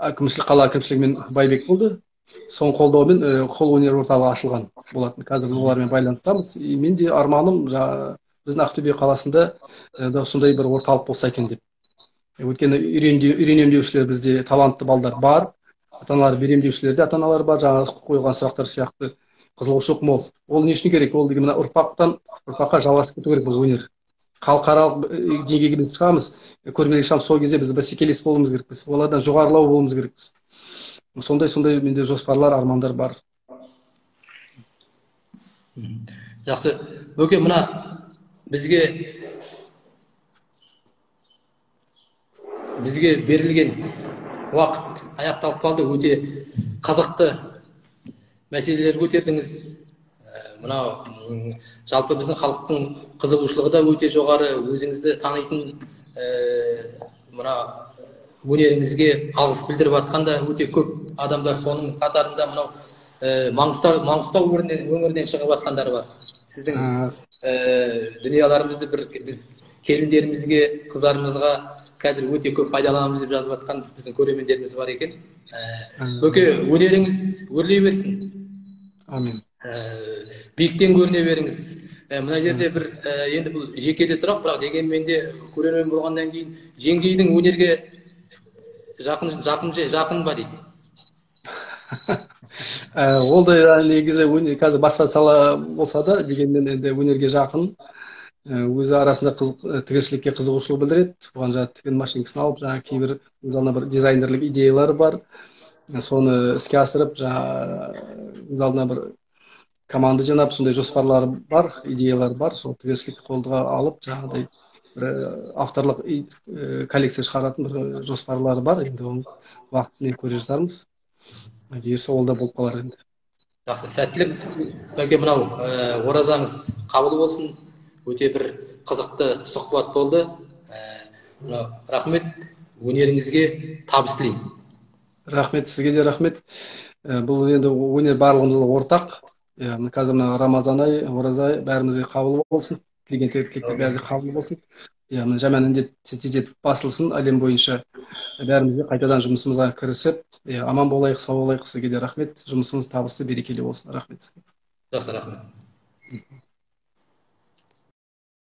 қала әкімшілігімен Байбек болды. Соның қолдауымен қолөнер орталығы ашылған болатын. Қазір олармен байланыстамыз. Мен де арманым біздің Ақтөбе қаласында сондай бір орталық болса екен деп. Өйткені үйренем деушілер бізде талантты балдар бар, ата-аналар берем деушілер де ата-аналар бар. Жаңағы қойған сұрақтар сияқты қызығушылық мол. Ол не үшін керек? Ол деген мына ұрпақтан ұрпаққа жалғасып кету керек бұл өнер. Халықаралық деңгейге біз шығамыз, көрмеге шығамыз, сол кезде біз бәсекелес болуымыз керекпіз. Олардан жоғарылау болуымыз керекпіз. Сондай менде жоспарлар, армандар бар. Жақсы. Бөке, мына бізге берілген уақыт аяқталып қалды. Өте қызықты мәселелер көтердіңіз. Мынау жалпы біздің халықтың қызығушылығы да өте жоғары. Өзіңізді танитын мына өнеріңізге алғыс білдіріп жатқанда өте көп адамдар, соның қатарында мынау Маңғыстау өңірінен шығып жатқандар бар. Сіздің дүниелерімізді біз келіндерімізге, қыздарымызға қазір өте көп пайдаланамыз деп жазып жатқан біздің көрермендеріміз бар екен. Бөке, өнеріңіз өрлей берсін. Амин. Биіктен көріне беріңіз. Мына жерде бір енді бұл жекеде сұрақ, бірақ дегенмен де көрермен болғаннан кейін жеңгейдің өнерге жақын ба дейді. Ол да негізі қазір басқа сала болса да, дегенмен енді өнерге жақын. Өзі арасында тігіншілікке қызығушылық білдіреді. Бұған тігін машинкасын алып, кейбір өз алдына бір дизайнерлік идеялары бар. Соны іске асырып, өз алдына бір команда жинап, сондай жоспарлары бар, идеялары бар. Сол тігіншілікті қолға алып, жаңағыдай бір авторлық коллекция шығаратын бір жоспарлары бар. Енді оны уақытымен көре жатармыз. Бұйырса ол да болып қалар енді. Жақсы, сәттілік. Бәке, мынау оразаңыз қабыл болсын. Өте бір қызықты сұхбат болды. Рахмет, өнеріңізге табыс тілеймін. Рахмет, сізге де рахмет. Бұл енді өнер барлығымызға ортақ. Қазір Рамазан ай, ораза ай бәрімізге қабыл болсын. Тілеген тілектер бәрі қабыл болсын. Жаман індет тез басылсын әлем бойынша. Бәрімізге қайтадан жұмысымызға кірісіп, аман болайық, сау болайық. Сізге де рахмет. Жұмысыңыз табысты, берекелі болсын. Рахмет сізге. Жақсы, рахмет.